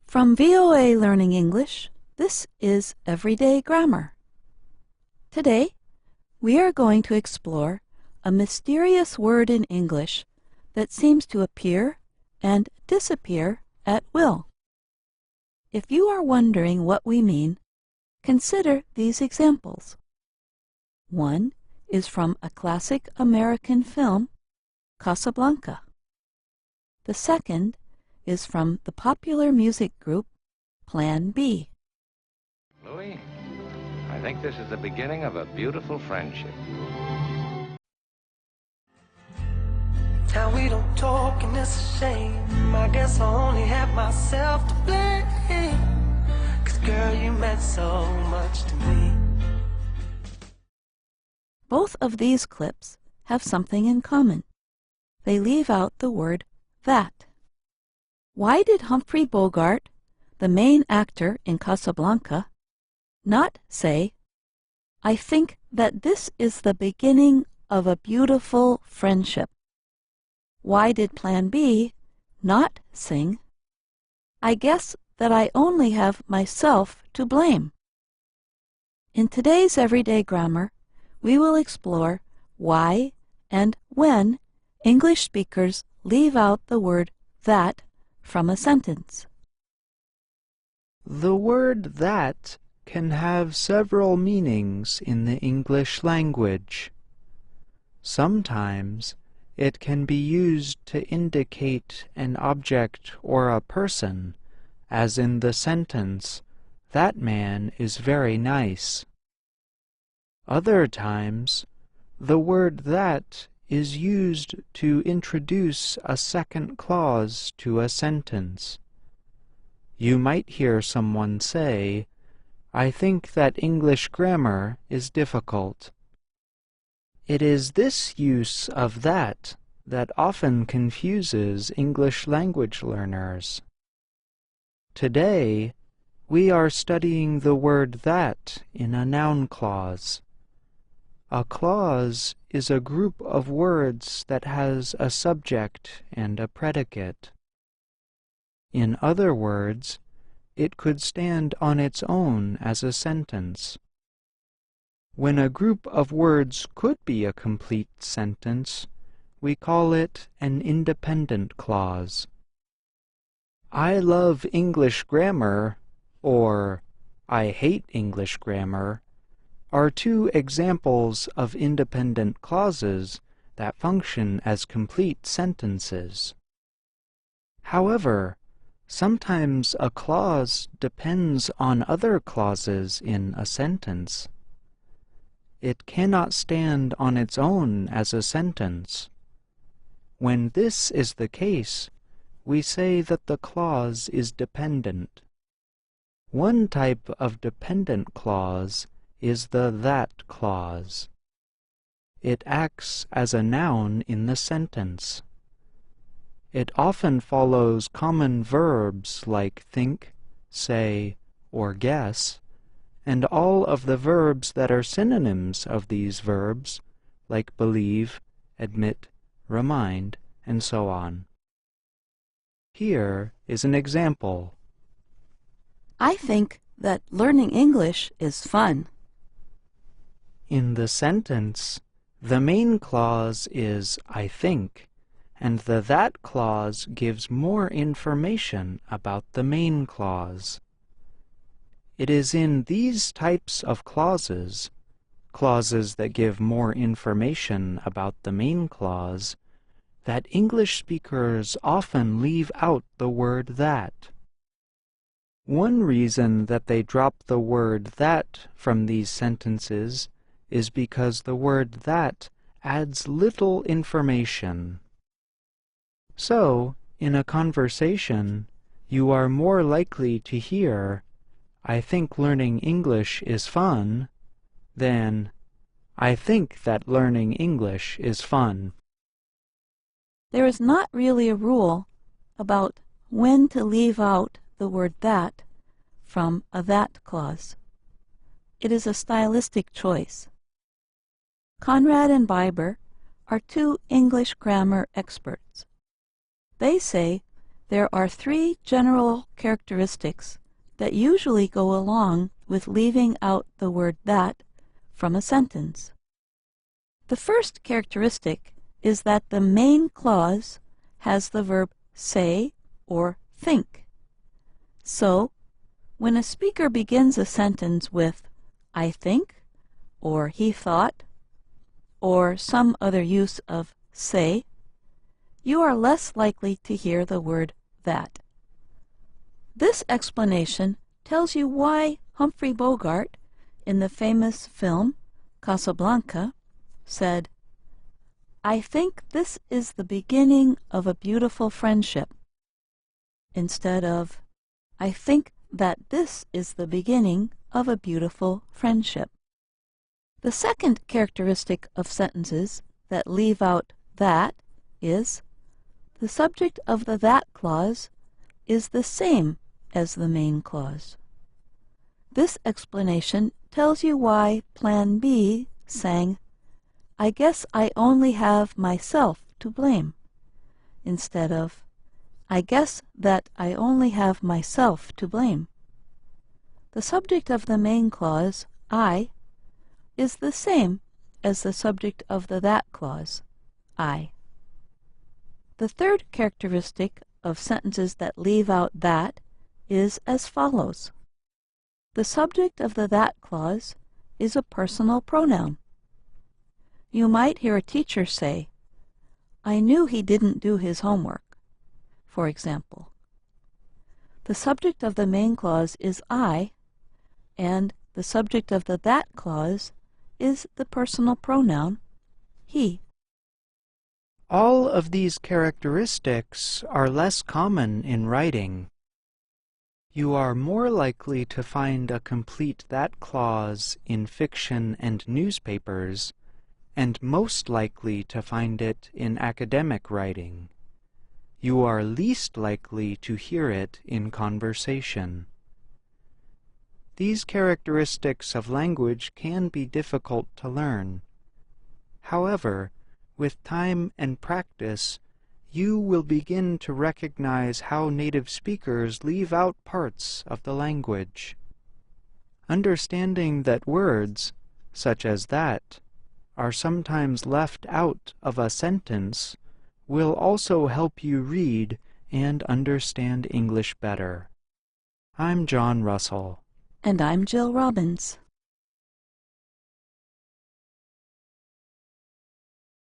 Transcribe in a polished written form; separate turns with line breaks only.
From VOA Learning English, this is Everyday Grammar. Today, we are going to explore a mysterious word in English that seems to appear and disappear at will. If you are wondering what we mean, consider these examples. One is from a classic American film, Casablanca. The second is from the popular music group Plan B.
Louis, I think this is the beginning of a beautiful friendship.
Now we don't talk and it's a shame. I guess I only have myself to blame. 'Cause girl, you meant so much to me.
Both of these clips have something in common. They leave out the word that. Why did Humphrey Bogart, the main actor in Casablanca, not say, "I think that this is the beginning of a beautiful friendship"? Why did Plan B not sing, "I guess that I only have myself to blame"? In today's Everyday Grammar, we will explore why and when English speakers leave out the word that from a sentence.
The word that can have several meanings in the English language. Sometimes it can be used to indicate an object or a person, as in the sentence, "That man is very nice." Other times, the word that is used to introduce a second clause to a sentence. You might hear someone say, "I think that English grammar is difficult." It is this use of that often confuses English language learners. Today, we are studying the word that in a noun clause. A clause is a group of words that has a subject and a predicate. In other words, it could stand on its own as a sentence. When a group of words could be a complete sentence, we call it an independent clause. I love English grammar, or I hate English grammar, are two examples of independent clauses that function as complete sentences. However, sometimes a clause depends on other clauses in a sentence. It cannot stand on its own as a sentence. When this is the case, we say that the clause is dependent. One type of dependent clause is the that clause. It acts as a noun in the sentence. It often follows common verbs like think, say, or guess, and all of the verbs that are synonyms of these verbs, like believe, admit, remind, and so on. Here is an example.
I think that learning English is fun.
In the sentence, the main clause is I think, and the that clause gives more information about the main clause. It is in these types of clauses, clauses that give more information about the main clause, that English speakers often leave out the word that. One reason that they drop the word that from these sentences is because the word that adds little information. So, in a conversation, you are more likely to hear, "I think learning English is fun," than, "I think that learning English is fun."
There is not really a rule about when to leave out the word that from a that clause. It is a stylistic choice. Conrad and Biber are two English grammar experts. They say There are three general characteristics that usually go along with leaving out the word that from a sentence. The first characteristic is that the main clause has the verb say or think. So, when a speaker begins a sentence with I think, or he thought, or some other use of say, you are less likely to hear the word that. This explanation tells you why Humphrey Bogart, in the famous film Casablanca, said, I think this is the beginning of a beautiful friendship, instead of, I think that this is the beginning of a beautiful friendship. The second characteristic of sentences that leave out that is, the subject of the that clause is the same as the main clause. This explanation tells you why Plan B sang, I guess I only have myself to blame, instead of, I guess that I only have myself to blame. The subject of the main clause, I, is the same as the subject of the that clause, I. The third characteristic of sentences that leave out that is as follows. The subject of the that clause is a personal pronoun. You might hear a teacher say, I knew he didn't do his homework, for example. The subject of the main clause is I, and the subject of the that clause is the personal pronoun he.
All of these characteristics are less common in writing. You are more likely to find a complete that clause in fiction and newspapers, and most likely to find it in academic writing. You are least likely to hear it in conversation. These characteristics of language can be difficult to learn. However, with time and practice, you will begin to recognize how native speakers leave out parts of the language. Understanding that words, such as that, are sometimes left out of a sentence will also help you read and understand English better. I'm John Russell.
And I'm Jill Robbins.